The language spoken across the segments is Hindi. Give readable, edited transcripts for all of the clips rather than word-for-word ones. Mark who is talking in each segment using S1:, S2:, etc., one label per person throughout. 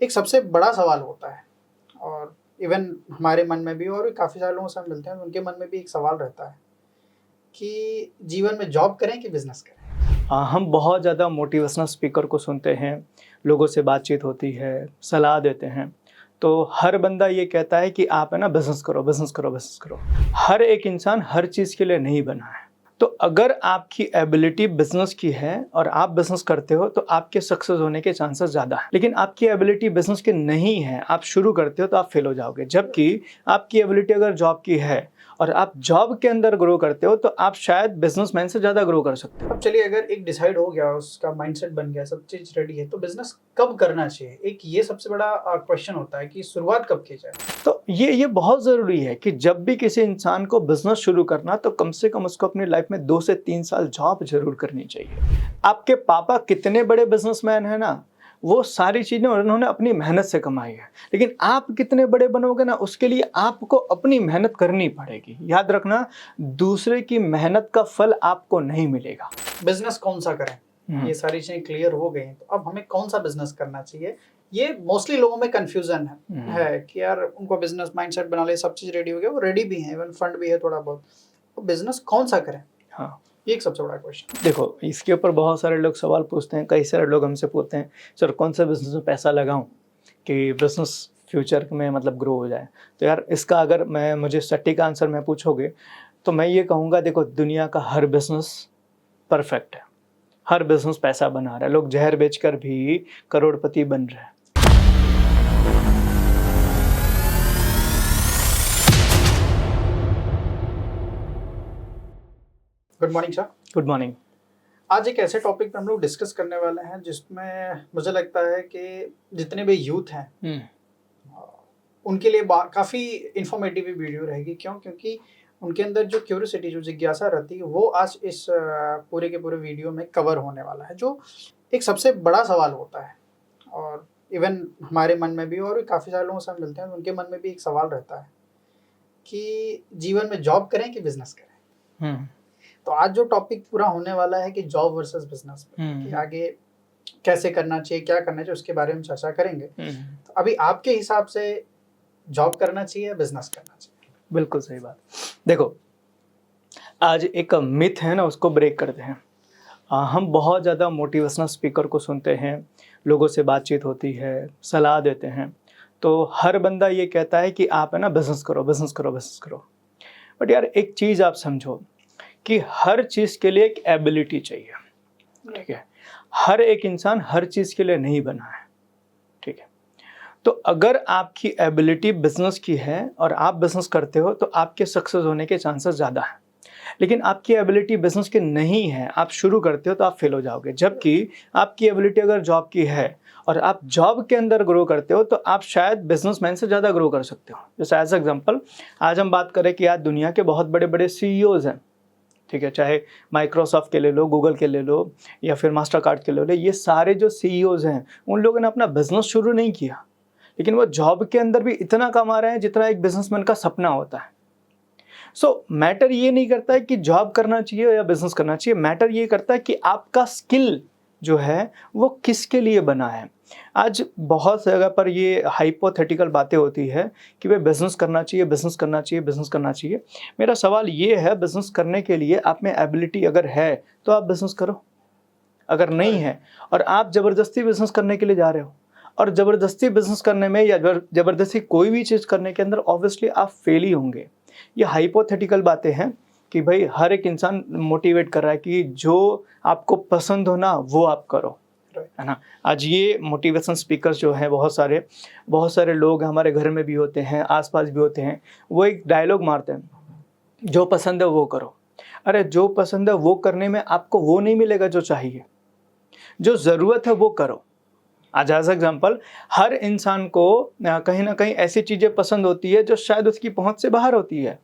S1: एक सबसे बड़ा सवाल होता है और इवन हमारे मन में भी और भी काफ़ी सारे लोगों से हम मिलते हैं, उनके मन में भी एक सवाल रहता है कि जीवन में जॉब करें कि बिज़नेस करें?
S2: हम बहुत ज़्यादा मोटिवेशनल स्पीकर को सुनते हैं, लोगों से बातचीत होती है, सलाह देते हैं। तो हर बंदा ये कहता है कि आप है ना बिज़नेस करो, बिज़नेस करो, बिज़नेस करो। हर एक इंसान हर चीज़ के लिए नहीं बना है। तो अगर आपकी एबिलिटी बिज़नेस की है और आप बिज़नेस करते हो तो आपके सक्सेस होने के चांसेस ज़्यादा हैं। लेकिन आपकी एबिलिटी बिज़नेस की नहीं है, आप शुरू करते हो तो आप फेल हो जाओगे। जबकि आपकी एबिलिटी अगर जॉब की है और आप जॉब के अंदर ग्रो करते हो तो आप शायद बिजनेसमैन से ज़्यादा ग्रो कर सकते हो।
S1: अब चलिए, अगर एक डिसाइड हो गया, उसका माइंडसेट बन गया, सब चीज़ रेडी है, तो बिज़नेस कब करना चाहिए? एक ये सबसे बड़ा क्वेश्चन होता है कि शुरुआत कब की जाए?
S2: तो ये बहुत ज़रूरी है कि जब भी किसी इंसान को बिजनेस शुरू करना तो कम से कम उसको अपनी लाइफ में 2 से 3 साल जॉब ज़रूर करनी चाहिए। आपके पापा कितने बड़े बिजनेसमैन हैं ना, वो सारी चीज़ें उन्होंने अपनी मेहनत से कमाई है। लेकिन आप कितने बड़े बनोगे ना, उसके लिए आपको अपनी मेहनत करनी पड़ेगी। याद रखना, दूसरे की मेहनत का फल आपको नहीं मिलेगा।
S1: बिज़नेस कौन-सा करें? ये सारी चीज़ें क्लियर हो गई हैं, तो अब हमें कौन-सा बिज़नेस करना चाहिए? ये मोस्टली लोगों में कन्फ्यूज़न है कि यार उनको बिज़नेस माइंडसेट बना लिया, सब चीज़ रेडी हो गया, वो रेडी भी हैं, इवन फंड भी है थोड़ा बहुत। तो बिज़नेस कौन-सा करें?
S2: हाँ।
S1: ये एक सबसे बड़ा क्वेश्चन।
S2: देखो, इसके ऊपर बहुत सारे लोग सवाल पूछते हैं, कई सारे लोग हमसे पूछते हैं, सर कौन से बिज़नेस में पैसा लगाऊँ कि बिज़नेस फ्यूचर में मतलब ग्रो हो जाए? तो यार इसका अगर मुझे सटीक आंसर में पूछोगे, तो मैं ये कहूँगा, देखो दुनिया का हर बिज़नेस परफेक्ट है। हर बिज़नेस पैसा बना रहा है, लोग ज़हर बेचकर भी करोड़पति बन रहे हैं।
S1: Good morning sir.
S2: Good morning.
S1: आज एक ऐसे टॉपिक पे हम लोग डिस्कस करने वाले हैं जिसमें मुझे लगता है कि जितने भी यूथ हैं उनके लिए काफ़ी इन्फॉर्मेटिव वीडियो रहेगी। क्यों? क्योंकि उनके अंदर जो क्यूरियोसिटी, जो जिज्ञासा रहती है, वो आज इस पूरे के पूरे वीडियो में कवर होने वाला है, जो एक सबसे बड़ा सवाल होता है और इवन हमारे मन में भी और भी काफ़ी सारे लोगों से हम मिलते हैं, उनके मन में भी एक सवाल रहता है कि जीवन में जॉब करें कि बिज़नेस करें? तो आज जो टॉपिक पूरा होने वाला है कि जॉब वर्सेस बिज़नेस में, कि आगे कैसे करना चाहिए, क्या करना चाहिए, उसके बारे में चर्चा करेंगे। तो अभी आपके हिसाब से जॉब करना चाहिए या बिज़नेस करना चाहिए?
S2: बिल्कुल सही बात। देखो, आज एक मिथ है ना, उसको ब्रेक करते हैं। हम बहुत ज़्यादा मोटिवेशनल स्पीकर को सुनते हैं, लोगों से बातचीत होती है, सलाह देते हैं। तो हर बंदा ये कहता है कि आप है ना बिज़नेस करो, बिज़नेस करो, बिज़नेस करो। बट यार एक चीज़ आप समझो कि हर चीज़ के लिए एक एबिलिटी चाहिए, ठीक है? हर एक इंसान हर चीज़ के लिए नहीं बना है, ठीक है? तो अगर आपकी एबिलिटी बिज़नेस की है और आप बिज़नेस करते हो तो आपके सक्सेस होने के चांसेस ज़्यादा हैं। लेकिन आपकी एबिलिटी बिज़नेस की नहीं है, आप शुरू करते हो तो आप फेल हो जाओगे। जबकि आपकी एबिलिटी अगर जॉब की है और आप जॉब के अंदर ग्रो करते हो तो आप शायद बिज़नेसमैन से ज़्यादा ग्रो कर सकते हो। जैसे एज़ एग्जांपल, आज हम बात करें कि आज दुनिया के बहुत बड़े-बड़े सीईओज़ हैं, ठीक है? चाहे माइक्रोसॉफ्ट के ले लो, गूगल के ले लो या फिर मास्टरकार्ड के ले लो, ये सारे जो सीईओज़ हैं, उन लोगों ने अपना बिज़नेस शुरू नहीं किया, लेकिन वो जॉब के अंदर भी इतना कमा रहे हैं जितना एक बिज़नेसमैन का सपना होता है। सो मैटर ये नहीं करता है कि जॉब करना चाहिए या बिज़नेस करना चाहिए, मैटर ये करता है कि आपका स्किल जो है वो किसके लिए बना है। आज बहुत जगह पर ये हाइपोथेटिकल बातें होती है कि भाई बिज़नेस करना चाहिए, बिज़नेस करना चाहिए, बिज़नेस करना चाहिए। मेरा सवाल ये है, बिज़नेस करने के लिए आप में एबिलिटी अगर है तो आप बिज़नेस करो। अगर नहीं है और आप ज़बरदस्ती बिज़नेस करने के लिए जा रहे हो और ज़बरदस्ती बिज़नेस करने में या ज़बरदस्ती कोई भी चीज़ करने के अंदर ऑब्वियसली आप फेल ही होंगे। ये हाइपोथेटिकल बातें हैं कि भाई हर एक इंसान मोटिवेट कर रहा है कि जो आपको पसंद हो ना वो आप करो, है ना? आज ये मोटिवेशन स्पीकर्स जो हैं बहुत सारे लोग हमारे घर में भी होते हैं, आस-पास भी होते हैं। वो एक डायलॉग मारते हैं, जो पसंद है वो करो। अरे जो पसंद है वो करने में आपको वो नहीं मिलेगा जो चाहिए। जो ज़रूरत है वो करो। आज एज़ एग्जाम्पल, हर इंसान को कहीं न कहीं ऐसी चीज़ें पसंद होती है जो शायद उसकी पहुँच से बाहर होती है।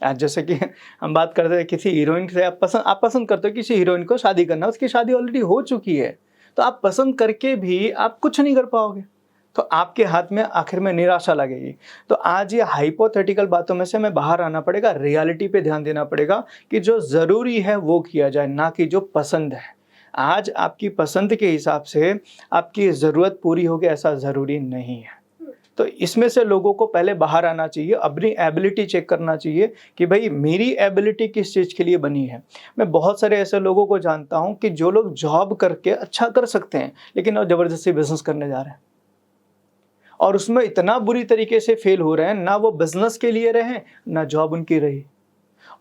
S2: आज जैसे कि हम बात करते हैं किसी हीरोइन से, आप पसंद करते हो किसी हीरोइन को शादी करना, उसकी शादी ऑलरेडी हो चुकी है। तो आप पसंद करके भी आप कुछ नहीं कर पाओगे। तो आपके हाथ में आखिर में निराशा लगेगी। तो आज ये हाइपोथेटिकल बातों में से हमें बाहर आना पड़ेगा, रियलिटी पे ध्यान देना पड़ेगा कि जो ज़रूरी है वो किया जाए, ना कि जो पसंद है। आज आपकी पसंद के हिसाब से आपकी ज़रूरत पूरी होगी ऐसा ज़रूरी नहीं है। तो इसमें से लोगों को पहले बाहर आना चाहिए, अपनी एबिलिटी चेक करना चाहिए कि भाई मेरी एबिलिटी किस चीज़ के लिए बनी है। मैं बहुत सारे ऐसे लोगों को जानता हूँ कि जो लोग जॉब करके अच्छा कर सकते हैं, लेकिन वो ज़बरदस्ती बिजनेस करने जा रहे हैं और उसमें इतना बुरी तरीके से फेल हो रहे हैं, ना वो बिजनेस के लिए रहे ना जॉब उनकी रही।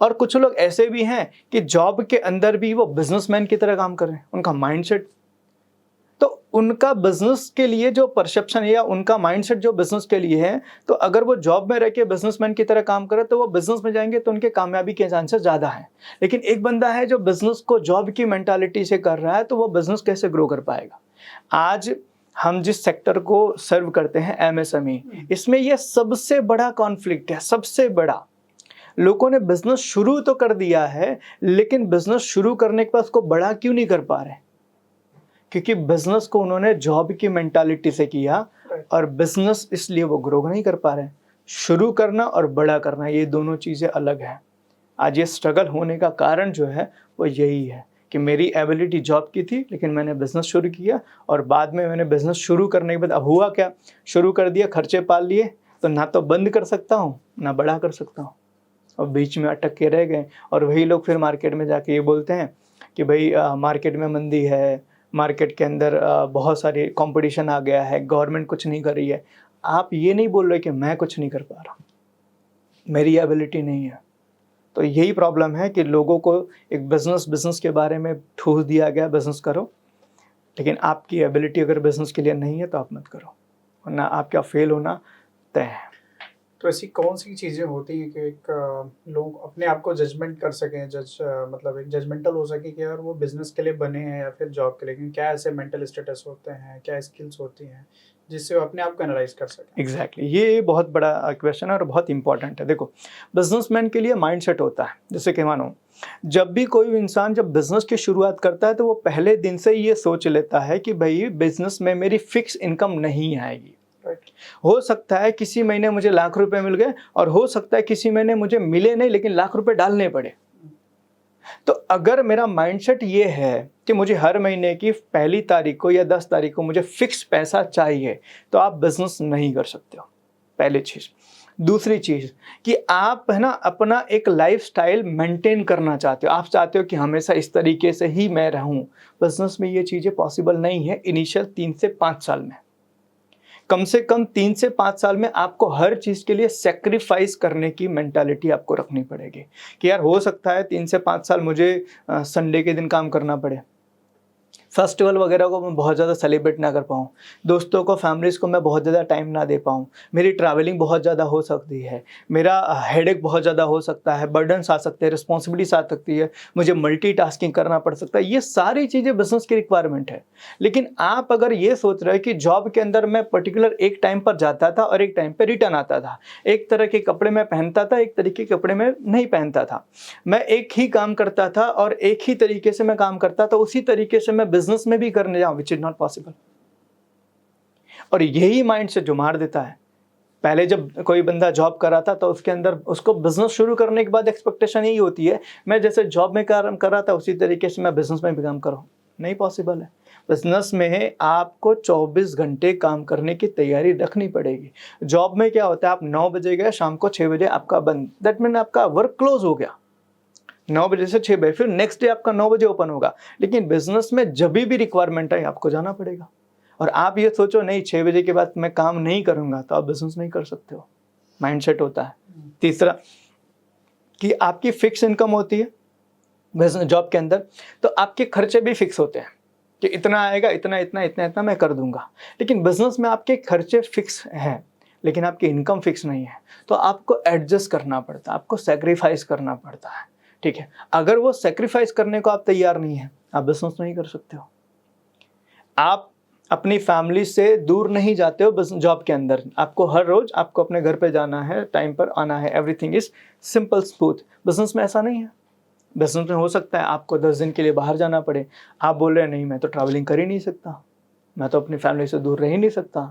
S2: और कुछ लोग ऐसे भी हैं कि जॉब के अंदर भी वो बिजनेसमैन की तरह काम कर रहे हैं, उनका माइंडसेट, तो उनका बिजनेस के लिए जो परसेप्शन है या उनका माइंडसेट जो बिजनेस के लिए है, तो अगर वो जॉब में रह के बिजनेसमैन की तरह काम करे तो वो बिजनेस में जाएंगे तो उनके कामयाबी के चांसेस ज़्यादा हैं। लेकिन एक बंदा है जो बिजनेस को जॉब की मेंटालिटी से कर रहा है, तो वो बिजनेस कैसे ग्रो कर पाएगा। आज हम जिस सेक्टर को सर्व करते हैं एमएसएमई, इसमें यह सबसे बड़ा कॉन्फ्लिक्ट है, सबसे बड़ा। लोगों ने बिजनेस शुरू तो कर दिया है, लेकिन बिजनेस शुरू करने के बाद उसको बड़ा क्यों नहीं कर पा रहे? क्योंकि बिजनेस को उन्होंने जॉब की मेंटालिटी से किया और बिजनेस इसलिए वो ग्रो नहीं कर पा रहे। शुरू करना और बड़ा करना ये दोनों चीज़ें अलग हैं। आज ये स्ट्रगल होने का कारण जो है वो यही है कि मेरी एबिलिटी जॉब की थी, लेकिन मैंने बिजनेस शुरू किया और बाद में मैंने बिजनेस शुरू करने के बाद अब हुआ क्या, शुरू कर दिया, खर्चे पाल लिए, तो ना तो बंद कर सकता हूँ ना बड़ा कर सकता हूँ, और बीच में अटक के रह गए। और वही लोग फिर मार्केट में जाके ये बोलते हैं कि भाई मार्केट में मंदी है, मार्केट के अंदर बहुत सारी कंपटीशन आ गया है, गवर्नमेंट कुछ नहीं कर रही है। आप ये नहीं बोल रहे कि मैं कुछ नहीं कर पा रहा, मेरी एबिलिटी नहीं है। तो यही प्रॉब्लम है कि लोगों को एक बिजनेस के बारे में ठूस दिया गया, बिजनेस करो, लेकिन आपकी एबिलिटी अगर बिजनेस के लिए नहीं है तो आप मत करो, वरना आपका फेल होना तय है।
S1: तो ऐसी कौन सी चीज़ें होती हैं कि एक लोग अपने आप को जजमेंट कर सकें, मतलब एक जजमेंटल हो सके कि यार वो बिजनेस के लिए बने हैं या फिर जॉब के लिए, लेकिन क्या ऐसे मेंटल स्टेटस होते हैं, क्या स्किल्स होती हैं जिससे वो अपने आप को एनालाइज कर सकें?
S2: एग्जैक्टली ये बहुत बड़ा क्वेश्चन है और बहुत इंपॉर्टेंट है। देखो, बिजनेसमैन के लिए माइंडसेट होता है, जैसे कि मानो जब भी कोई इंसान जब बिजनेस की शुरुआत करता है तो वो पहले दिन से ये सोच लेता है कि भाई बिजनेस में मेरी फिक्स इनकम नहीं आएगी। हो सकता है किसी महीने मुझे लाख रुपए मिल गए और हो सकता है किसी महीने मुझे मिले नहीं लेकिन लाख रुपए डालने पड़े। तो अगर मेरा माइंडसेट ये है कि मुझे हर महीने की पहली तारीख को या 10 तारीख को मुझे फिक्स पैसा चाहिए, तो आप बिजनेस नहीं कर सकते हो, पहली चीज़। दूसरी चीज़ कि आप है ना अपना एक लाइफस्टाइल मेंटेन करना चाहते हो, आप चाहते हो कि हमेशा इस तरीके से ही मैं रहूं। बिजनेस में ये चीज़ें पॉसिबल नहीं है इनिशियल 3 से 5 साल में। कम से कम 3 से 5 साल में आपको हर चीज़ के लिए सेक्रीफाइस करने की मेंटालिटी आपको रखनी पड़ेगी कि यार हो सकता है 3 से 5 साल मुझे संडे के दिन काम करना पड़े, फेस्टिवल वगैरह को मैं बहुत ज़्यादा सेलिब्रेट ना कर पाऊँ, दोस्तों को फैमिलीज़ को मैं बहुत ज़्यादा टाइम ना दे पाऊँ, मेरी ट्रैवलिंग बहुत ज़्यादा हो सकती है, मेरा हेडेक बहुत ज़्यादा हो सकता है, बर्डन्स आ सकते हैं, रिस्पॉन्सिबिलिटीज आ सकती है, मुझे मल्टीटास्किंग करना पड़ सकता है। ये सारी चीज़ें बिजनेस की रिक्वायरमेंट है। लेकिन आप अगर ये सोच रहे हैं कि जॉब के अंदर मैं पर्टिकुलर एक टाइम पर जाता था और एक टाइम पर रिटर्न आता था, एक तरह के कपड़े मैं पहनता था, एक तरीके के कपड़े मैं नहीं पहनता था, मैं एक ही काम करता था और एक ही तरीके से मैं काम करता था, उसी तरीके से मैं बिजनेस में भी करने जाऊं, विच इज नॉट पॉसिबल। और यही माइंड से जो मार देता है। पहले जब कोई बंदा जॉब कर रहा था तो उसके अंदर उसको बिजनेस शुरू करने के बाद एक्सपेक्टेशन यही होती है मैं जैसे जॉब में काम कर रहा था उसी तरीके से मैं बिजनेस में भी काम करूं। नहीं पॉसिबल है। बिजनेस में आपको 24 घंटे काम करने की तैयारी रखनी पड़ेगी। जॉब में क्या होता है, आप 9 बजे गए, शाम को 6 बजे आपका बंद, दैट मीन आपका वर्क क्लोज हो गया 9 बजे से 6 बजे, फिर नेक्स्ट डे आपका 9 बजे ओपन होगा। लेकिन बिजनेस में जब भी रिक्वायरमेंट है आपको जाना पड़ेगा। और आप ये सोचो नहीं 6 बजे के बाद मैं काम नहीं करूंगा, तो आप बिजनेस नहीं कर सकते हो। माइंडसेट होता है। तीसरा कि आपकी फिक्स इनकम होती है बिजनेस जॉब के अंदर, तो आपके खर्चे भी फिक्स होते हैं कि इतना आएगा, इतना इतना इतना इतना मैं कर दूंगा। लेकिन बिजनेस में आपके खर्चे फिक्स हैं लेकिन आपकी इनकम फिक्स नहीं है, तो आपको एडजस्ट करना पड़ता है, आपको सेक्रीफाइस करना पड़ता है। ठीक है, अगर वो सेक्रीफाइस करने को आप तैयार नहीं है, आप बिजनेस नहीं कर सकते हो। आप अपनी फैमिली से दूर नहीं जाते हो बिजनेस जॉब के अंदर, आपको हर रोज आपको अपने घर पे जाना है, टाइम पर आना है, everything is simple smooth. Business में ऐसा नहीं है। बिजनेस में हो सकता है आपको 10 दिन के लिए बाहर जाना पड़े, आप बोल रहे हैं नहीं मैं तो ट्रैवलिंग कर ही नहीं सकता, मैं तो अपनी फैमिली से दूर रह ही नहीं सकता,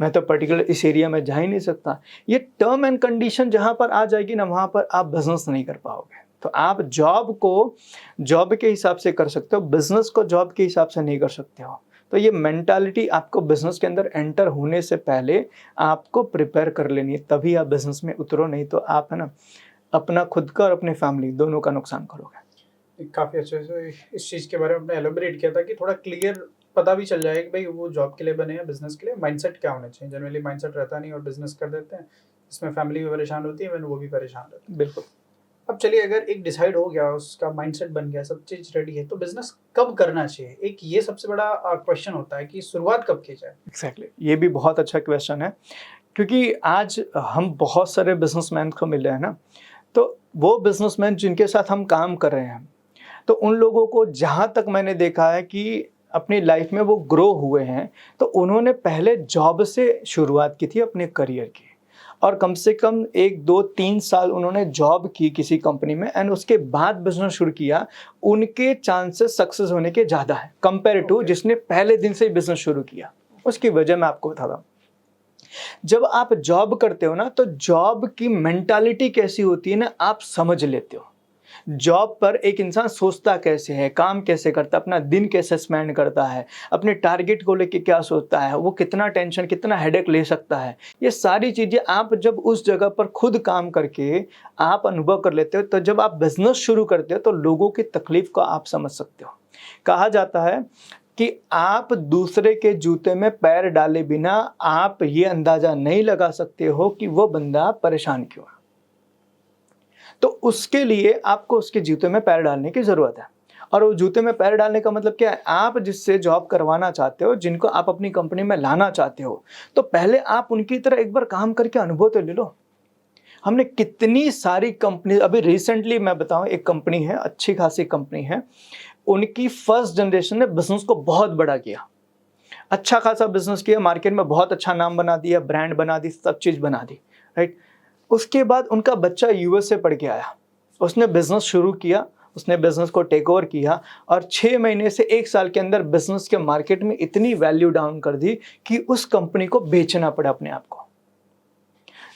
S2: मैं तो पर्टिकुलर इस एरिया में जा ही नहीं सकता। ये टर्म एंड कंडीशन जहाँ पर आ जाएगी ना, वहाँ पर आप बिजनेस नहीं कर पाओगे। तो आप जॉब को जॉब के हिसाब से कर सकते हो, बिजनेस को जॉब के हिसाब से नहीं कर सकते हो। तो ये मेंटालिटी आपको बिजनेस के अंदर एंटर होने से पहले आपको प्रिपेयर कर लेनी है, तभी आप बिजनेस में उतरो, नहीं तो आप है ना अपना खुद का और अपने फैमिली दोनों का नुकसान करोगे।
S1: काफ़ी अच्छे से इस चीज़ के बारे में आपने एलोबरेट किया था कि थोड़ा क्लियर पता भी चल जाए कि भाई वो जॉब के लिए बने हैं, बिजनेस के लिए माइंडसेट क्या होना चाहिए। जनरली माइंडसेट रहता नहीं और बिजनेस कर देते हैं, इसमें फैमिली भी परेशान होती है, वो भी परेशान रहते हैं।
S2: बिल्कुल।
S1: अब चलिए, अगर एक डिसाइड हो गया, उसका माइंडसेट बन गया, सब चीज़ रेडी है, तो बिजनेस कब करना चाहिए? एक ये सबसे बड़ा क्वेश्चन होता है कि शुरुआत कब की जाए?
S2: एग्जैक्टली, ये भी बहुत अच्छा क्वेश्चन है, क्योंकि आज हम बहुत सारे बिजनेसमैन को मिल रहे हैं ना, तो वो बिजनेसमैन जिनके साथ हम काम कर रहे हैं, तो उन लोगों को जहाँ तक मैंने देखा है कि अपनी लाइफ में वो ग्रो हुए हैं, तो उन्होंने पहले जॉब से शुरुआत की थी अपने करियर की, और कम से कम 1, 2, 3 साल उन्होंने जॉब की किसी कंपनी में एंड उसके बाद बिजनेस शुरू किया। उनके चांसेस सक्सेस होने के ज़्यादा है कंपेयर टू जिसने पहले दिन से ही बिजनेस शुरू किया। उसकी वजह मैं आपको बताता हूँ। जब आप जॉब करते हो ना, तो जॉब की मेंटालिटी कैसी होती है ना, आप समझ लेते हो। जॉब पर एक इंसान सोचता कैसे है, काम कैसे करता है, अपना दिन कैसे स्पेंड करता है, अपने टारगेट को लेके क्या सोचता है, वो कितना टेंशन, कितना हेडेक ले सकता है, ये सारी चीज़ें आप जब उस जगह पर खुद काम करके आप अनुभव कर लेते हो, तो जब आप बिजनेस शुरू करते हो तो लोगों की तकलीफ को आप समझ सकते हो। कहा जाता है कि आप दूसरे के जूते में पैर डाले बिना आप ये अंदाज़ा नहीं लगा सकते हो कि वो बंदा परेशान क्यों है। तो उसके लिए आपको उसके जूते में पैर डालने की ज़रूरत है। और वो जूते में पैर डालने का मतलब क्या है? आप जिससे जॉब करवाना चाहते हो, जिनको आप अपनी कंपनी में लाना चाहते हो, तो पहले आप उनकी तरह एक बार काम करके अनुभव तो ले लो। हमने कितनी सारी कंपनी, अभी रिसेंटली मैं बताऊं, एक कंपनी है, अच्छी खासी कंपनी है, उनकी फर्स्ट जनरेशन ने बिजनेस को बहुत बड़ा किया, अच्छा खासा बिजनेस किया, मार्केट में बहुत अच्छा नाम बना दिया, ब्रांड बना दी, सब चीज़ बना दी, राइट। उसके बाद उनका बच्चा यूएस से पढ़ के आया, उसने बिजनेस शुरू किया, उसने बिजनेस को टेक ओवर किया, और 6 महीने से 1 साल के अंदर बिजनेस के मार्केट में इतनी वैल्यू डाउन कर दी कि उस कंपनी को बेचना पड़ा अपने आप को।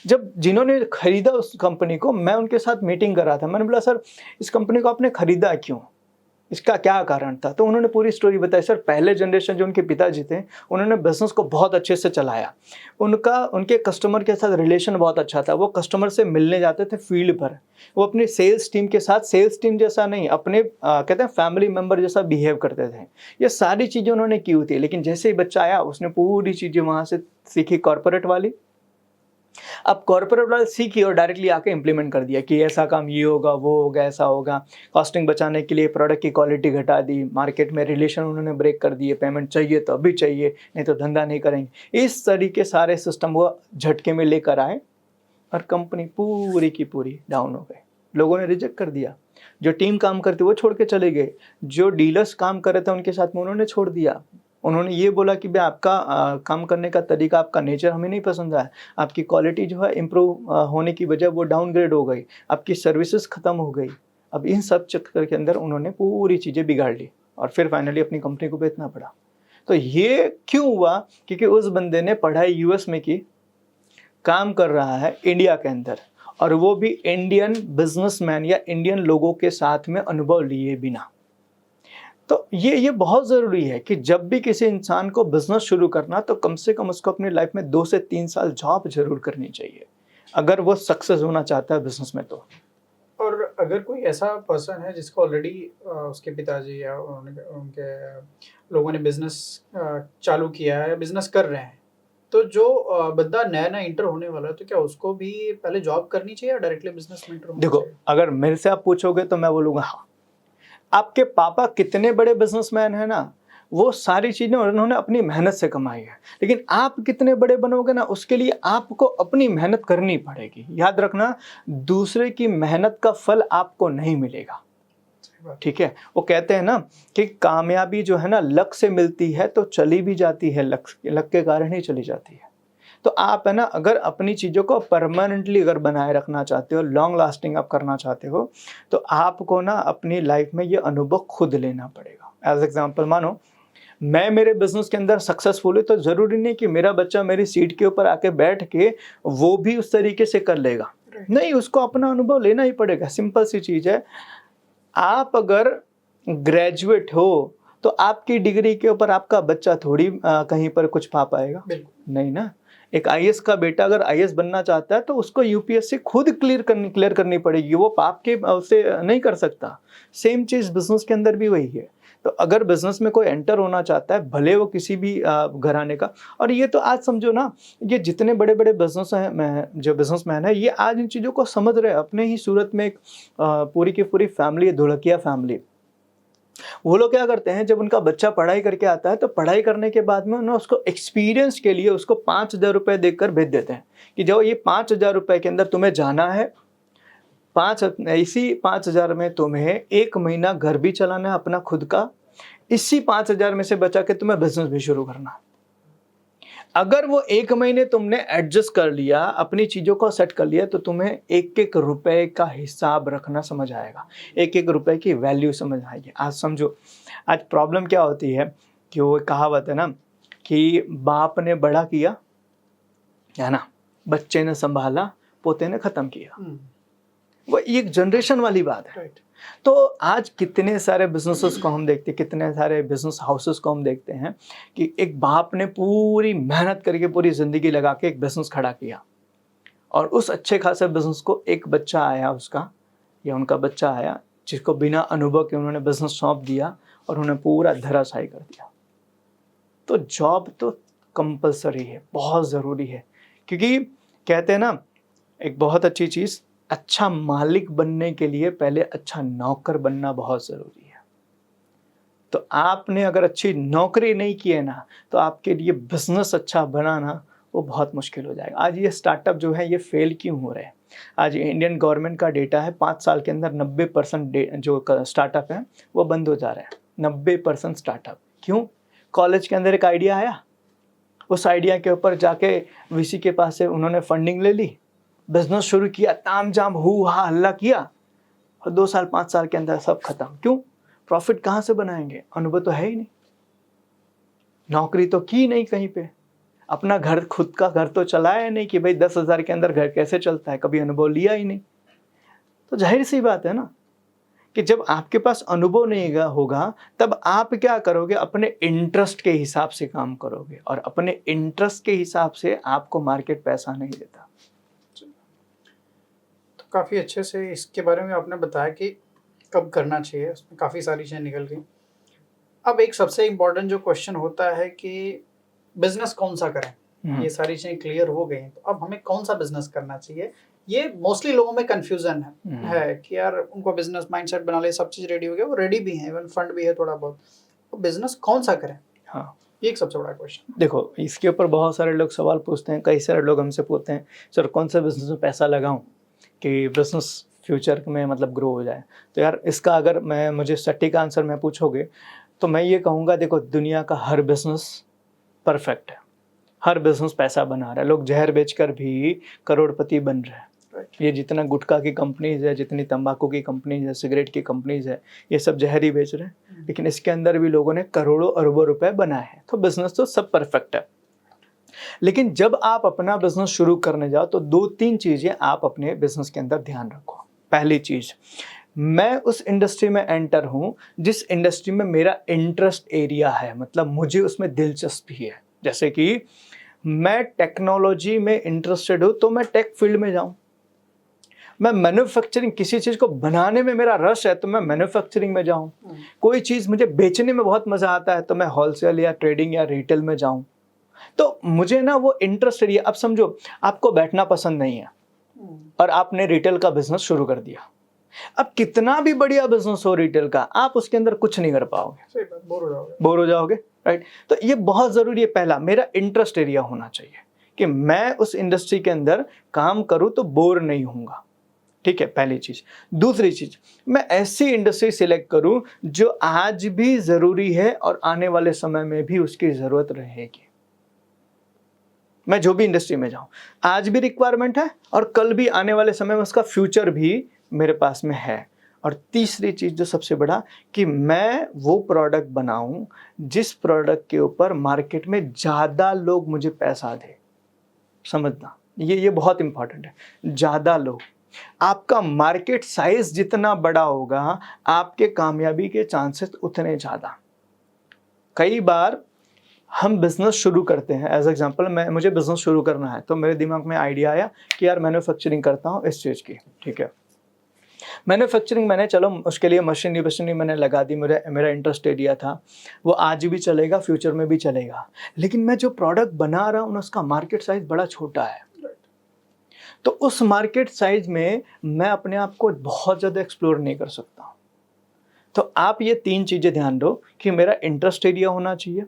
S2: जब जिन्होंने खरीदा उस कंपनी को, मैं उनके साथ मीटिंग कर रहा था, मैंने बोला सर इस कंपनी को आपने खरीदा क्यों, इसका क्या कारण था? तो उन्होंने पूरी स्टोरी बताई। सर पहले जनरेशन जो उनके पिताजी थे, उन्होंने बिजनेस को बहुत अच्छे से चलाया, उनके कस्टमर के साथ रिलेशन बहुत अच्छा था, वो कस्टमर से मिलने जाते थे फील्ड पर, वो अपनी सेल्स टीम के साथ सेल्स टीम जैसा नहीं, अपने कहते हैं फैमिली मेम्बर जैसा बिहेव करते थे। ये सारी चीज़ें उन्होंने की हुई थी, लेकिन जैसे ही बच्चा आया उसने पूरी चीज़ें वहाँ से सीखी कॉर्पोरेट वाली। अब कॉर्पोरेट वाले सीखी और डायरेक्टली आके इम्प्लीमेंट कर दिया कि ऐसा काम ये होगा, वो होगा, ऐसा होगा। कॉस्टिंग बचाने के लिए प्रोडक्ट की क्वालिटी घटा दी, मार्केट में रिलेशन उन्होंने ब्रेक कर दिए, पेमेंट चाहिए तो अभी चाहिए, नहीं तो धंधा नहीं करेंगे। इस तरीके सारे सिस्टम वो झटके में लेकर आए और कंपनी पूरी की पूरी डाउन हो गई। लोगों ने रिजेक्ट कर दिया, जो टीम काम करती वो छोड़ के चले गए, जो डीलर्स काम कर रहे थे उनके साथ में उन्होंने छोड़ दिया। उन्होंने ये बोला कि भाई आपका काम करने का तरीका, आपका नेचर हमें नहीं पसंद आया, आपकी क्वालिटी जो है इम्प्रूव होने की बजाय वो डाउनग्रेड हो गई, आपकी सर्विसेज ख़त्म हो गई। अब इन सब चक्कर के अंदर उन्होंने पूरी चीज़ें बिगाड़ ली और फिर फाइनली अपनी कंपनी को बेचना पड़ा। तो ये क्यों हुआ? क्योंकि उस बंदे ने पढ़ाई यूएस में की, काम कर रहा है इंडिया के अंदर, और वो भी इंडियन बिजनेसमैन या इंडियन लोगों के साथ में अनुभव लिए बिना। तो ये बहुत ज़रूरी है कि जब भी किसी इंसान को बिजनेस शुरू करना, तो कम से कम उसको अपनी लाइफ में 2 से 3 साल जॉब जरूर करनी चाहिए, अगर वो सक्सेस होना चाहता है बिजनेस में। तो
S1: और अगर कोई ऐसा पर्सन है जिसको ऑलरेडी उसके पिताजी या उनके लोगों ने बिजनेस चालू किया है, बिजनेस कर रहे हैं, तो जो बंदा नया नया इंटर होने वाला है, तो क्या उसको भी पहले जॉब करनी चाहिए या डायरेक्टली बिजनेस में इंटर होना
S2: देखो,
S1: चाहिए?
S2: अगर मेरे से आप पूछोगे तो मैं बोलूँगा हाँ। आपके पापा कितने बड़े बिजनेसमैन हैं ना, वो सारी चीज़ें उन्होंने अपनी मेहनत से कमाई है, लेकिन आप कितने बड़े बनोगे ना, उसके लिए आपको अपनी मेहनत करनी पड़ेगी। याद रखना, दूसरे की मेहनत का फल आपको नहीं मिलेगा, ठीक है। वो कहते हैं ना कि कामयाबी जो है ना लक से मिलती है तो चली भी जाती है, लक के कारण ही चली जाती है। तो आप है ना, अगर अपनी चीज़ों को परमानेंटली अगर बनाए रखना चाहते हो, लॉन्ग लास्टिंग आप करना चाहते हो, तो आपको ना अपनी लाइफ में ये अनुभव खुद लेना पड़ेगा। एज एग्जांपल, मानो मैं मेरे बिजनेस के अंदर सक्सेसफुल हूँ, तो ज़रूरी नहीं कि मेरा बच्चा मेरी सीट के ऊपर आके बैठ के वो भी उस तरीके से कर लेगा। नहीं, उसको अपना अनुभव लेना ही पड़ेगा। सिंपल सी चीज़ है, आप अगर ग्रेजुएट हो तो आपकी डिग्री के ऊपर आपका बच्चा थोड़ी कहीं पर कुछ पा पाएगा, नहीं ना। एक आईएएस का बेटा अगर आईएएस बनना चाहता है तो उसको यूपीएससी खुद क्लियर करनी पड़ेगी, वो पाप के उसे नहीं कर सकता। सेम चीज़ बिजनेस के अंदर भी वही है। तो अगर बिजनेस में कोई एंटर होना चाहता है, भले वो किसी भी घराने का, और ये तो आज समझो ना, ये जितने बड़े बड़े जो बिजनेसमैन है, ये आज इन चीज़ों को समझ रहे हैं। अपने ही सूरत में एक पूरी की पूरी फैमिली है, धुलकिया फैमिली। वो लोग क्या करते हैं, जब उनका बच्चा पढ़ाई करके आता है तो पढ़ाई करने के बाद में उन्हें उसको एक्सपीरियंस के लिए उसको 5,000 रुपये देकर भेज देते हैं कि जो ये 5,000 रुपये के अंदर तुम्हें जाना है, इसी 5,000 में तुम्हें 1 महीना घर भी चलाना है अपना खुद का, इसी 5,000 में से बचा के तुम्हें बिजनेस भी शुरू करना है। अगर वो 1 महीने तुमने एडजस्ट कर लिया, अपनी चीज़ों को सेट कर लिया, तो तुम्हें 1-1 रुपए का हिसाब रखना समझ आएगा, 1-1 रुपए की वैल्यू समझ आएगी। आज समझो, आज प्रॉब्लम क्या होती है कि वो कहावत है ना कि बाप ने बड़ा किया, है ना, बच्चे ने संभाला, पोते ने ख़त्म किया। वो एक जनरेशन वाली बात है। तो आज कितने सारे बिजनेसेस को हम देखते हैं, कितने सारे बिजनेस हाउसेस को हम देखते हैं कि एक बाप ने पूरी मेहनत करके पूरी ज़िंदगी लगा के एक बिजनेस खड़ा किया, और उस अच्छे खासे बिजनेस को एक बच्चा आया उसका, या उनका बच्चा आया जिसको बिना अनुभव के उन्होंने बिजनेस सौंप दिया और उन्हें पूरा धराशायी कर दिया। तो जॉब तो कंपलसरी है, बहुत ज़रूरी है, क्योंकि कहते हैं ना, एक बहुत अच्छी चीज़, अच्छा मालिक बनने के लिए पहले अच्छा नौकर बनना बहुत ज़रूरी है। तो आपने अगर अच्छी नौकरी नहीं की है ना, तो आपके लिए बिजनेस अच्छा बनाना वो बहुत मुश्किल हो जाएगा। आज ये स्टार्टअप जो है ये फेल क्यों हो रहे हैं? आज इंडियन गवर्नमेंट का डेटा है, 5 साल के अंदर 90% जो स्टार्टअप हैं वो बंद हो जा रहे हैं। 90% स्टार्टअप क्यों? कॉलेज के अंदर एक आइडिया आया, उस आइडिया के ऊपर जाके वीसी के पास से उन्होंने फंडिंग ले ली, बिजनेस शुरू किया, ताम जाम हु हा हल्ला किया, और 2 साल 5 साल के अंदर सब खत्म। क्यों? प्रॉफिट कहाँ से बनाएंगे? अनुभव तो है ही नहीं, नौकरी तो की नहीं कहीं पे, अपना घर, खुद का घर तो चलाया नहीं कि भाई 10,000 के अंदर घर कैसे चलता है, कभी अनुभव लिया ही नहीं। तो जाहिर सी बात है ना कि जब आपके पास अनुभव नहीं होगा, तब आप क्या करोगे? अपने इंटरेस्ट के हिसाब से काम करोगे, और अपने इंटरेस्ट के हिसाब से आपको मार्केट पैसा नहीं देता।
S1: काफ़ी अच्छे से इसके बारे में आपने बताया कि कब करना चाहिए, उसमें काफ़ी सारी चीज़ें निकल गई। अब एक सबसे इम्पोर्टेंट जो क्वेश्चन होता है कि बिजनेस कौन सा करें, ये सारी चीज़ें क्लियर हो गई, तो अब हमें कौन सा बिजनेस करना चाहिए, ये मोस्टली लोगों में कंफ्यूजन है कि यार उनको बिजनेस माइंडसेट बना ले, सब चीज़ रेडी हो गया, वो रेडी भी है, इवन फंड भी है थोड़ा बहुत, तो बिजनेस कौन सा करें?
S2: हाँ,
S1: ये एक सबसे बड़ा क्वेश्चन।
S2: देखो, इसके ऊपर बहुत सारे लोग सवाल पूछते हैं, कई सारे लोग हमसे पूछते हैं, सर कौन सा बिजनेस में पैसा लगाऊं कि बिजनेस फ्यूचर में मतलब ग्रो हो जाए। तो यार इसका अगर मुझे सटीक आंसर में पूछोगे तो मैं ये कहूँगा, देखो, दुनिया का हर बिजनेस परफेक्ट है, हर बिजनेस पैसा बना रहा है, लोग जहर बेचकर भी करोड़पति बन रहे हैं। ये जितना गुटखा की कंपनीज है, जितनी तंबाकू की कंपनीज है, सिगरेट की कंपनीज है, ये सब जहर ही बेच रहे हैं, लेकिन इसके अंदर भी लोगों ने करोड़ों अरबों रुपए बनाए हैं। तो बिजनेस तो सब परफेक्ट है, लेकिन जब आप अपना बिजनेस शुरू करने जाओ तो 2-3 चीज़ें आप अपने बिजनेस के अंदर ध्यान रखो। पहली चीज़, मैं उस इंडस्ट्री में एंटर हूँ जिस इंडस्ट्री में मेरा इंटरेस्ट एरिया है, मतलब मुझे उसमें दिलचस्पी है। जैसे कि मैं टेक्नोलॉजी में इंटरेस्टेड हूँ तो मैं टेक फील्ड में जाऊँ। मैं मैन्युफैक्चरिंग, किसी चीज़ को बनाने में मेरा रस है तो मैं मैन्युफैक्चरिंग में जाऊँ। कोई चीज़ मुझे बेचने में बहुत मज़ा आता है तो मैं होलसेल या ट्रेडिंग या रिटेल में जाऊँ। तो मुझे ना वो इंटरेस्ट एरिया, अब समझो आपको बैठना पसंद नहीं है और आपने रिटेल का बिजनेस शुरू कर दिया। अब कितना भी बढ़िया बिजनेस हो रिटेल का, आप उसके अंदर कुछ नहीं कर पाओगे, बोर हो जाओगे, राइट। तो ये बहुत ज़रूरी है, पहला मेरा इंटरेस्ट एरिया होना चाहिए कि मैं उस इंडस्ट्री के अंदर काम करूँ तो बोर नहीं होऊंगा, ठीक है, पहली चीज़। दूसरी चीज़, मैं ऐसी इंडस्ट्री सिलेक्ट करूँ जो आज भी ज़रूरी है और आने वाले समय में भी उसकी ज़रूरत रहेगी। मैं जो भी इंडस्ट्री में जाऊं, आज भी रिक्वायरमेंट है और कल भी, आने वाले समय में उसका फ्यूचर भी मेरे पास में है। और तीसरी चीज़ जो सबसे बड़ा, कि मैं वो प्रोडक्ट बनाऊं जिस प्रोडक्ट के ऊपर मार्केट में ज़्यादा लोग मुझे पैसा दे। समझना, ये बहुत इंपॉर्टेंट है। ज़्यादा लो, आपका मार्केट साइज जितना बड़ा होगा आपके कामयाबी के चांसेस उतने ज़्यादा। कई बार हम बिज़नेस शुरू करते हैं, एज एग्जांपल मुझे बिज़नेस शुरू करना है, तो मेरे दिमाग में आइडिया आया कि यार मैन्युफैक्चरिंग करता हूँ इस चीज़ की, ठीक है। मैन्युफैक्चरिंग मैंने, चलो उसके लिए मशीनरी मैंने लगा दी, मेरा इंटरेस्ट एरिया था, वो आज भी चलेगा, फ्यूचर में भी चलेगा। लेकिन मैं जो प्रोडक्ट बना रहा हूँ उसका मार्केट साइज बड़ा छोटा है, तो उस मार्केट साइज में मैं अपने आप को बहुत ज़्यादा एक्सप्लोर नहीं कर सकता। तो आप ये 3 चीज़ें ध्यान दो कि मेरा इंटरेस्ट एरिया होना चाहिए,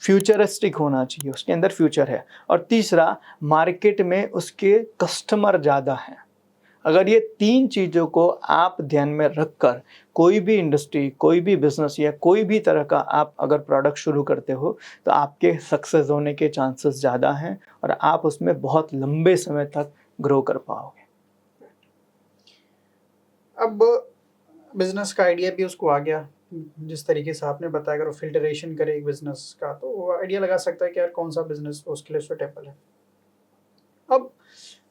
S2: फ्यूचरिस्टिक होना चाहिए, उसके अंदर फ्यूचर है, और तीसरा मार्केट में उसके कस्टमर ज़्यादा हैं। अगर ये 3 चीज़ों को आप ध्यान में रखकर कोई भी इंडस्ट्री, कोई भी बिजनेस या कोई भी तरह का आप अगर प्रोडक्ट शुरू करते हो तो आपके सक्सेस होने के चांसेस ज़्यादा हैं और आप उसमें बहुत लंबे समय तक ग्रो कर पाओगे।
S1: अब बिजनेस का आइडिया भी उसको आ गया, जिस तरीके से आपने बताया, अगर वो फिल्टरेशन करे एक बिजनेस का तो वो आइडिया लगा सकता है कि यार कौन सा बिजनेस उसके लिए सुटेबल है। अब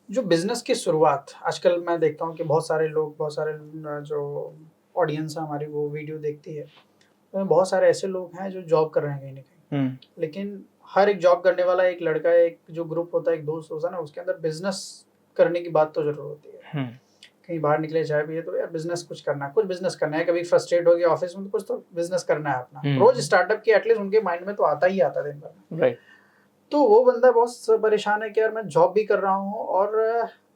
S1: जो बिजनेस की शुरुआत, आजकल मैं देखता हूँ कि बहुत सारे जो ऑडियंस है हमारी वो वीडियो देखती है, तो बहुत सारे ऐसे लोग हैं जो जॉब कर रहे हैं कहीं ना कहीं, लेकिन हर एक जॉब करने वाला एक लड़का, एक जो ग्रुप होता है, एक दोस्त होता है ना, उसके अंदर बिजनेस करने की बात तो जरूर होती है। कहीं बाहर निकले चाहे भी है तो यार बिजनेस कुछ करना है, कभी फ्रस्ट्रेट हो गया ऑफिस में तो कुछ तो बिजनेस करना है अपना, रोज स्टार्टअप की एटलीस्ट उनके माइंड में तो आता ही आता दिन भर।
S2: राइट।
S1: तो वो बंदा बहुत परेशान है कि यार मैं जॉब भी कर रहा हूँ और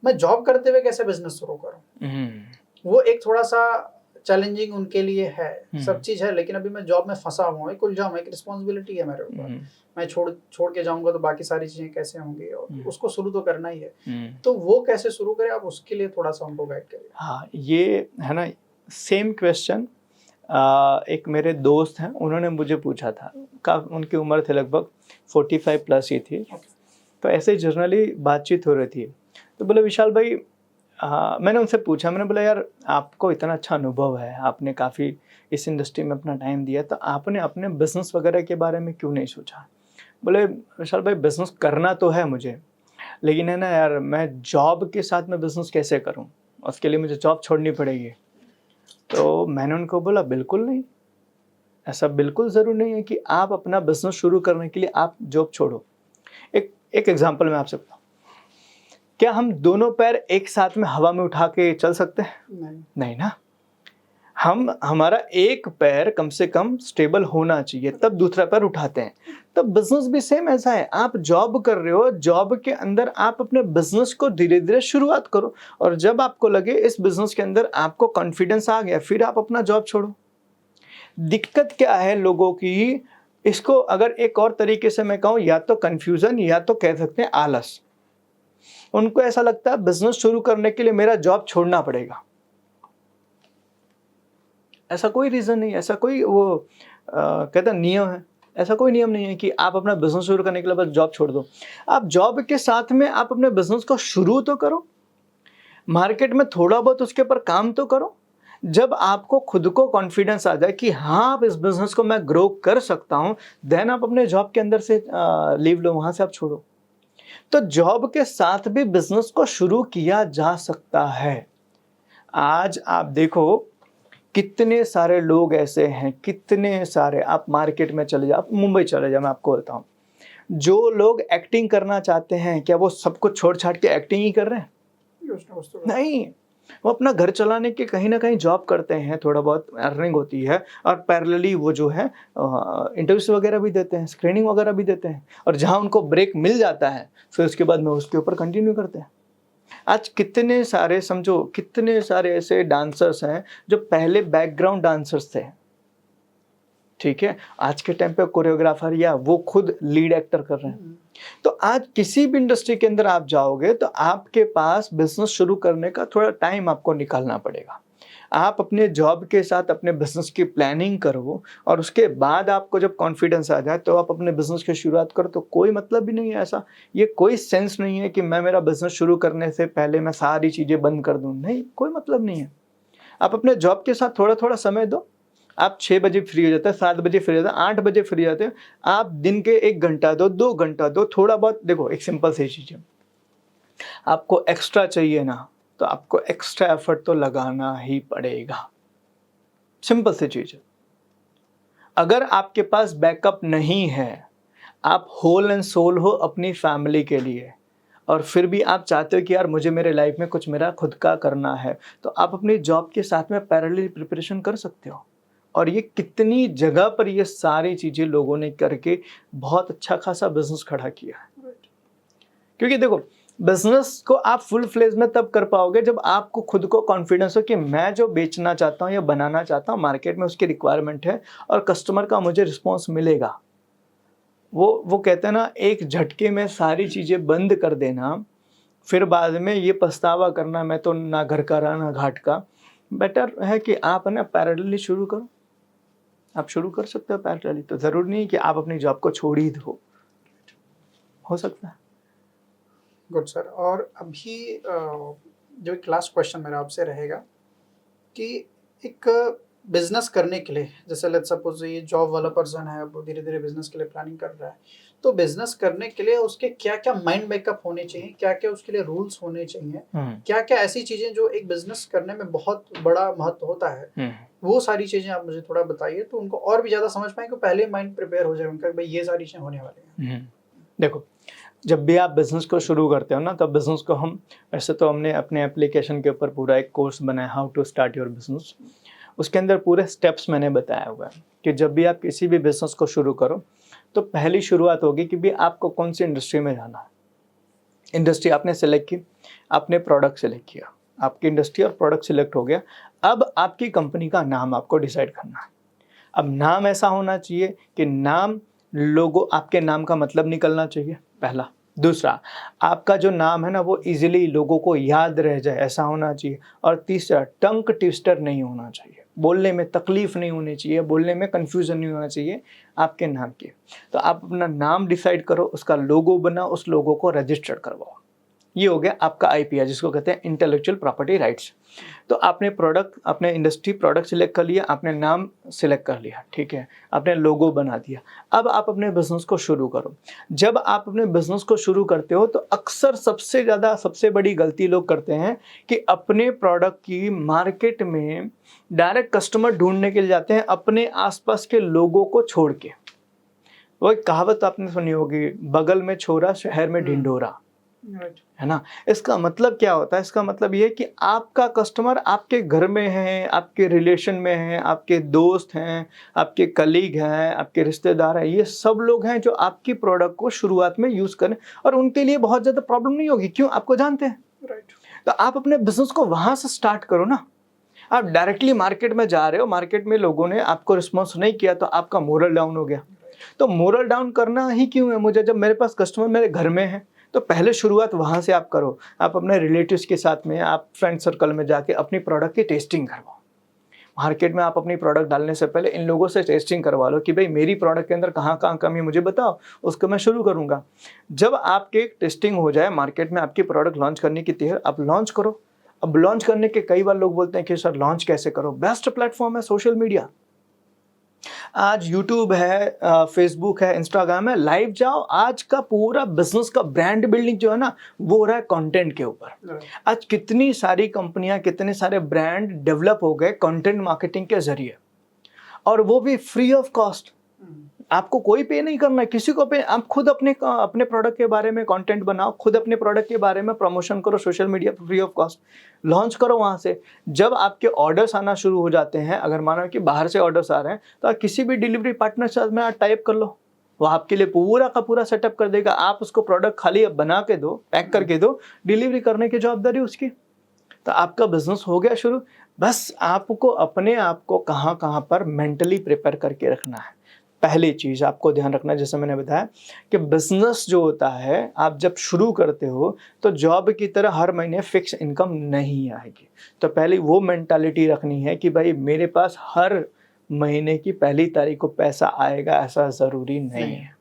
S1: मैं जॉब करते हुए कैसे बिजनेस शुरू करूँ। वो एक थोड़ा सा चैलेंजिंग उनके लिए है, सब चीज़ है, लेकिन अभी मैं जॉब में फंसा हुआ हूँ, कुल जाऊँ, एक रिस्पॉन्सिबिलिटी है मेरे ऊपर, मैं छोड़ के जाऊंगा तो बाकी सारी चीज़ें कैसे होंगी, और उसको शुरू तो करना ही है। तो वो कैसे शुरू करे, आप उसके लिए थोड़ा सा हमको गाइड करिए।
S2: हाँ, ये है ना, सेम क्वेश्चन एक मेरे दोस्त हैं, उन्होंने मुझे पूछा था, उनकी उम्र थी लगभग 45 प्लस ही थी। तो ऐसे जनरली बातचीत हो रही थी, तो बोले विशाल भाई, मैंने उनसे पूछा, मैंने बोला यार आपको इतना अच्छा अनुभव है, आपने काफ़ी इस इंडस्ट्री में अपना टाइम दिया, तो आपने अपने बिजनेस वगैरह के बारे में क्यों नहीं सोचा। बोले विशाल भाई बिजनेस करना तो है मुझे, लेकिन है ना यार, मैं जॉब के साथ में बिजनेस कैसे करूं, उसके लिए मुझे जॉब छोड़नी पड़ेगी। तो मैंने उनको बोला बिल्कुल नहीं, ऐसा बिल्कुल ज़रूर नहीं है कि आप अपना बिजनेस शुरू करने के लिए आप जॉब छोड़ो। एक एग्जांपल मैं आपसे बताऊं, क्या हम दोनों पैर एक साथ में हवा में उठा के चल सकते हैं? नहीं ना। हमारा एक पैर कम से कम स्टेबल होना चाहिए, तब दूसरा पैर उठाते हैं। तब बिजनेस भी सेम ऐसा है, आप जॉब कर रहे हो, जॉब के अंदर आप अपने बिजनेस को धीरे धीरे शुरुआत करो, और जब आपको लगे इस बिजनेस के अंदर आपको कॉन्फिडेंस आ गया, फिर आप अपना जॉब छोड़ो। दिक्कत क्या है लोगों की, इसको अगर एक और तरीके से मैं कहूँ, या तो कंफ्यूजन या तो कह सकते हैं आलस। उनको ऐसा लगता है बिजनेस शुरू करने के लिए मेरा जॉब छोड़ना पड़ेगा। ऐसा कोई रीज़न नहीं, ऐसा कोई वो कहता नियम है, ऐसा कोई नियम नहीं है कि आप अपना बिजनेस शुरू करने के लिए बस जॉब छोड़ दो। आप जॉब के साथ में आप अपने बिजनेस को शुरू तो करो, मार्केट में थोड़ा बहुत उसके ऊपर काम तो करो। जब आपको खुद को कॉन्फिडेंस आ जाए कि हाँ आप इस बिजनेस को मैं ग्रो कर सकता हूँ, देन आप अपने जॉब के अंदर से लीव लो, वहाँ से आप छोड़ो। तो जॉब के साथ भी बिजनेस को शुरू किया जा सकता है। आज आप देखो कितने सारे लोग ऐसे हैं, कितने सारे, आप मार्केट में चले जाओ, आप मुंबई चले जाओ, मैं आपको बताऊं, जो लोग एक्टिंग करना चाहते हैं, क्या वो सब कुछ छोड़ छाड़ के एक्टिंग ही कर रहे हैं? नहीं, वो अपना घर चलाने के कहीं ना कहीं जॉब करते हैं, थोड़ा बहुत अर्निंग होती है, और पैरेलली वो जो है इंटरव्यूज वगैरह भी देते हैं, स्क्रीनिंग वगैरह भी देते हैं, और जहाँ उनको ब्रेक मिल जाता है फिर उसके बाद में उसके ऊपर कंटिन्यू करते हैं। आज कितने सारे, समझो कितने सारे ऐसे डांसर्स हैं जो पहले बैकग्राउंड डांसर्स थे, ठीक है, आज के टाइम पे कोरियोग्राफर या वो खुद लीड एक्टर कर रहे हैं। तो आज किसी भी इंडस्ट्री के अंदर आप जाओगे तो आपके पास बिजनेस शुरू करने का थोड़ा टाइम आपको निकालना पड़ेगा। आप अपने जॉब के साथ अपने बिजनेस की प्लानिंग करो, और उसके बाद आपको जब कॉन्फिडेंस आ जाए तो आप अपने बिजनेस की शुरुआत करो। तो कोई मतलब भी नहीं है ऐसा, ये कोई सेंस नहीं है कि मैं मेरा बिजनेस शुरू करने से पहले मैं सारी चीज़ें बंद कर दूँ, नहीं, कोई मतलब नहीं है। आप अपने जॉब के साथ थोड़ा थोड़ा समय दो। आप 6 बजे फ्री हो जाते हैं, 7 बजे फ्री हो जाते हैं, 8 बजे फ्री हो जाते हैं, आप दिन के 1 घंटा दो, 2 घंटा दो, थोड़ा बहुत। देखो एक सिंपल सी चीज़ है, आपको एक्स्ट्रा चाहिए ना, तो आपको एक्स्ट्रा एफर्ट तो लगाना ही पड़ेगा। सिंपल सी चीज़ है। अगर आपके पास बैकअप नहीं है, आप होल एंड सोल हो अपनी फैमिली के लिए, और फिर भी आप चाहते हो कि यार मुझे मेरे लाइफ में कुछ मेरा खुद का करना है, तो आप अपनी जॉब के साथ में पैरेलल प्रिपरेशन कर सकते हो। और ये कितनी जगह पर ये सारी चीज़ें लोगों ने करके बहुत अच्छा खासा बिजनेस खड़ा किया है। क्योंकि देखो, बिजनेस को आप फुल फ्लेज में तब कर पाओगे जब आपको खुद को कॉन्फिडेंस हो कि मैं जो बेचना चाहता हूँ या बनाना चाहता हूँ, मार्केट में उसकी रिक्वायरमेंट है और कस्टमर का मुझे रिस्पॉन्स मिलेगा। वो कहते हैं ना, एक झटके में सारी चीज़ें बंद कर देना, फिर बाद में ये पछतावा करना मैं तो ना घर का रहा ना घाट का। बेटर है कि आप ना पैरेलली शुरू करो। आप शुरू कर सकते हो पैरेलली, तो ज़रूरी नहीं कि आप अपनी जॉब को छोड़ ही दो, हो सकता है।
S1: Good sir. और अभी जो एक लास्ट क्वेश्चन मेरा आपसे रहेगा कि एक बिजनेस करने के लिए, जैसे लेट्स सपोज ये जॉब वाला पर्सन है, वो धीरे धीरे बिजनेस के लिए प्लानिंग कर रहा है, तो बिजनेस करने के लिए उसके क्या क्या माइंड मेकअप होने चाहिए, क्या क्या उसके लिए रूल्स होने चाहिए, क्या क्या ऐसी चीजें जो एक बिजनेस करने में बहुत बड़ा महत्व होता है, वो सारी चीजें आप मुझे थोड़ा बताइए, तो उनको और भी ज्यादा समझ पाए कि पहले माइंड प्रिपेयर हो जाए उनका, भाई ये सारी चीजें होने वाली हैं।
S2: देखो, जब भी आप बिज़नेस को शुरू करते हो ना, तब बिज़नेस को हम, वैसे तो हमने अपने एप्लीकेशन के ऊपर पूरा एक कोर्स बनाया, how to start your business. उसके अंदर पूरे स्टेप्स मैंने बताया हुआ है कि जब भी आप किसी भी बिज़नेस को शुरू करो, तो पहली शुरुआत होगी कि भी आपको कौन सी इंडस्ट्री में जाना है। इंडस्ट्री आपने सेलेक्ट की, आपने प्रोडक्ट सेलेक्ट किया, आपकी इंडस्ट्री और प्रोडक्ट सेलेक्ट हो गया। अब आपकी कंपनी का नाम आपको डिसाइड करना है। अब नाम ऐसा होना चाहिए कि नाम, लोगो, आपके नाम का मतलब निकलना चाहिए, पहला। दूसरा, आपका जो नाम है ना, वो इजीली लोगों को याद रह जाए, ऐसा होना चाहिए। और तीसरा, टंग ट्विस्टर नहीं होना चाहिए, बोलने में तकलीफ नहीं होनी चाहिए, बोलने में कंफ्यूजन नहीं होना चाहिए आपके नाम की। तो आप अपना नाम डिसाइड करो, उसका लोगो बनाओ, उस लोगो को रजिस्टर करवाओ। ये हो गया आपका आईपीआर, जिसको कहते हैं इंटेलेक्चुअल प्रॉपर्टी राइट्स। तो आपने प्रोडक्ट, आपने इंडस्ट्री प्रोडक्ट सिलेक्ट कर लिया, आपने नाम सिलेक्ट कर लिया, ठीक है, आपने लोगो बना दिया। अब आप अपने बिजनेस को शुरू करो। जब आप अपने बिजनेस को शुरू करते हो, तो अक्सर सबसे बड़ी गलती लोग करते हैं कि अपने प्रोडक्ट की मार्केट में डायरेक्ट कस्टमर ढूंढने के लिए जाते हैं, अपने आसपास के लोगों को छोड़ के। वो एक कहावत आपने सुनी होगी, बगल में छोरा शहर में ढिंढोरा, है ना। इसका मतलब क्या होता है? इसका मतलब ये कि आपका कस्टमर आपके घर में है, आपके रिलेशन में है, आपके दोस्त हैं, आपके कलीग हैं, आपके रिश्तेदार हैं, ये सब लोग हैं जो आपकी प्रोडक्ट को शुरुआत में यूज़ करें, और उनके लिए बहुत ज़्यादा प्रॉब्लम नहीं होगी, क्यों? आपको जानते हैं।
S1: राइट।
S2: तो आप अपने बिजनेस को वहाँ से स्टार्ट करो ना। आप डायरेक्टली मार्केट में जा रहे हो, मार्केट में लोगों ने आपको रिस्पॉन्स नहीं किया, तो आपका मोरल डाउन हो गया। तो मोरल डाउन करना ही क्यों है मुझे, जब मेरे पास कस्टमर मेरे घर में है? तो पहले शुरुआत वहाँ से आप करो। आप अपने रिलेटिव्स के साथ में, आप फ्रेंड सर्कल में जाके अपनी प्रोडक्ट की टेस्टिंग करवाओ। मार्केट में आप अपनी प्रोडक्ट डालने से पहले इन लोगों से टेस्टिंग करवा लो कि भाई मेरी प्रोडक्ट के अंदर कहाँ कहाँ कमी मुझे बताओ, उसको मैं शुरू करूँगा। जब आपकी टेस्टिंग हो जाए, मार्केट में आपकी प्रोडक्ट लॉन्च करने की तैयार, आप लॉन्च करो। अब लॉन्च करने के कई बार लोग बोलते हैं कि सर लॉन्च कैसे करो? बेस्ट प्लेटफॉर्म है सोशल मीडिया। आज यूट्यूब है, फेसबुक है, इंस्टाग्राम है, लाइव जाओ। आज का पूरा बिजनेस का ब्रांड बिल्डिंग जो है ना, वो हो रहा है कंटेंट के ऊपर। आज कितनी सारी कंपनियां, कितने सारे ब्रांड डेवलप हो गए कंटेंट मार्केटिंग के जरिए, और वो भी फ्री ऑफ कॉस्ट। आपको कोई पे नहीं करना है, किसी को पे। आप खुद अपने प्रोडक्ट के बारे में कंटेंट बनाओ, खुद अपने प्रोडक्ट के बारे में प्रमोशन करो सोशल मीडिया पर, फ्री ऑफ कॉस्ट लॉन्च करो वहाँ से। जब आपके ऑर्डर्स आना शुरू हो जाते हैं, अगर मानो कि बाहर से ऑर्डर्स आ रहे हैं, तो आप किसी भी डिलीवरी पार्टनर से में आप टाइप कर लो, वो आपके लिए पूरा का पूरा सेटअप कर देगा। आप उसको प्रोडक्ट खाली बना के दो, पैक करके दो, डिलीवरी करने की जवाबदारी उसकी। तो आपका बिजनेस हो गया शुरू। बस आपको अपने आप को कहाँ कहाँ पर मेंटली प्रिपेयर करके रखना है। पहली चीज़ आपको ध्यान रखना है, जैसे मैंने बताया कि बिजनेस जो होता है, आप जब शुरू करते हो तो जॉब की तरह हर महीने फिक्स इनकम नहीं आएगी। तो पहले वो मेंटालिटी रखनी है कि भाई मेरे पास हर महीने की पहली तारीख को पैसा आएगा, ऐसा ज़रूरी नहीं है।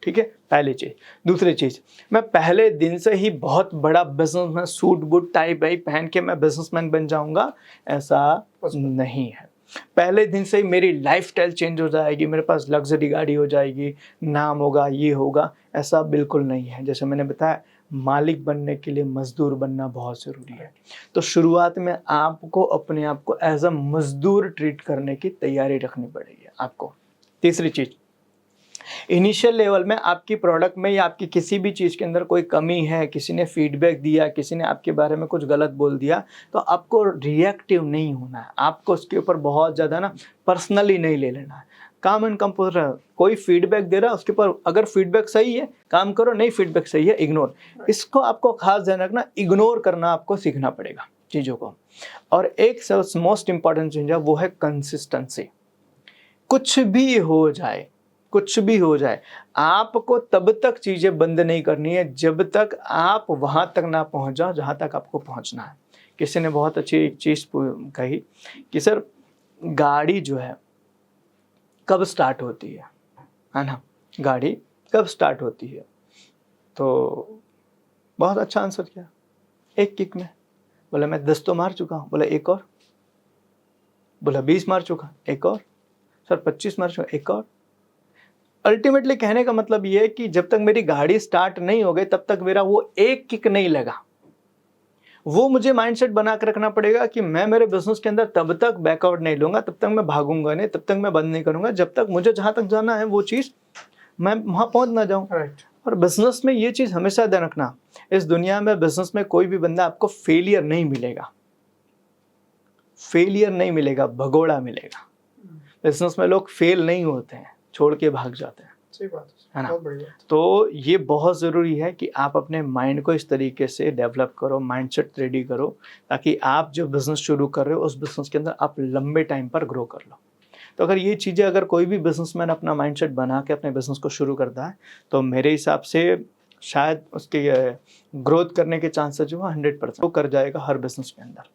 S2: ठीक है, पहली चीज़। दूसरी चीज़, मैं पहले दिन से ही बहुत बड़ा बिजनेस में सूट बूट टाई वाई पहन के मैं बिजनेसमैन बन जाऊंगा, ऐसा नहीं है। पहले दिन से ही मेरी लाइफस्टाइल चेंज हो जाएगी, मेरे पास लग्जरी गाड़ी हो जाएगी, नाम होगा, ये होगा, ऐसा बिल्कुल नहीं है। जैसे मैंने बताया, मालिक बनने के लिए मजदूर बनना बहुत ज़रूरी है। तो शुरुआत में आपको अपने आप को एज अ मजदूर ट्रीट करने की तैयारी रखनी पड़ेगी आपको। तीसरी चीज़, इनिशियल लेवल में आपकी प्रोडक्ट में या आपकी किसी भी चीज़ के अंदर कोई कमी है, किसी ने फीडबैक दिया, किसी ने आपके बारे में कुछ गलत बोल दिया, तो आपको रिएक्टिव नहीं होना है। आपको उसके ऊपर बहुत ज़्यादा ना पर्सनली नहीं ले लेना है। काम एंड कंपोज रहा, कोई फीडबैक दे रहा है उसके ऊपर अगर फीडबैक सही है काम करो, नहीं फीडबैक सही है इग्नोर। इसको आपको खास ध्यान रखना, इग्नोर करना आपको सीखना पड़ेगा चीज़ों को। और एक सबसे मोस्ट इंपॉर्टेंट चीज़ है वो है कंसिस्टेंसी। कुछ भी हो जाए, कुछ भी हो जाए, आपको तब तक चीज़ें बंद नहीं करनी है जब तक आप वहाँ तक ना पहुँच जाओ जहाँ तक आपको पहुँचना है। किसी ने बहुत अच्छी चीज़ कही कि सर गाड़ी जो है कब स्टार्ट होती है ना, गाड़ी कब स्टार्ट होती है? तो बहुत अच्छा आंसर किया, एक किक में। बोला मैं 10 तो मार चुका हूँ। बोला एक और। बोला 20 मार चुका, एक और। सर 25 मार चुका, एक और। अल्टीमेटली कहने का मतलब ये है कि जब तक मेरी गाड़ी स्टार्ट नहीं हो गई तब तक मेरा वो एक किक नहीं लगा। वो मुझे माइंडसेट बना के रखना पड़ेगा कि मैं मेरे बिजनेस के अंदर तब तक बैकआउट नहीं लूंगा, तब तक मैं भागूंगा नहीं, तब तक मैं बंद नहीं करूंगा जब तक मुझे जहां तक जाना है वो चीज़ मैं वहां पहुंच ना जाऊं। और बिजनेस में ये चीज़ हमेशा ध्यान रखना, इस दुनिया में बिजनेस में कोई भी बंदा आपको फेलियर नहीं मिलेगा, फेलियर नहीं मिलेगा, भगोड़ा मिलेगा। बिजनेस में लोग फेल नहीं होते हैं, छोड़ के भाग जाते हैं।
S1: सही बात
S2: है ना?
S1: बहुत बढ़िया।
S2: तो ये बहुत ज़रूरी है कि आप अपने माइंड को इस तरीके से डेवलप करो, माइंडसेट रेडी करो, ताकि आप जो बिज़नेस शुरू कर रहे हो उस बिज़नेस के अंदर आप लंबे टाइम पर ग्रो कर लो। तो अगर ये चीज़ें अगर कोई भी बिजनेसमैन अपना माइंडसेट बना के अपने बिज़नेस को शुरू करता है तो मेरे हिसाब से शायद उसके ग्रोथ करने के चांसेस जो है 100% वो कर जाएगा हर बिज़नेस के अंदर।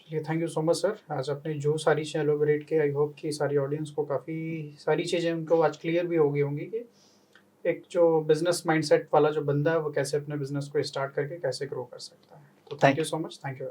S1: Thank you so much sir, आज आपने जो सारी चीज़ें एलोबरेट की, आई होप कि सारी ऑडियंस को काफ़ी सारी चीज़ें उनको आज क्लियर भी हो गई होंगी कि एक जो बिजनेस माइंडसेट वाला जो बंदा है वो कैसे अपने बिजनेस को स्टार्ट करके कैसे ग्रो कर सकता है। तो thank you so much, thank you.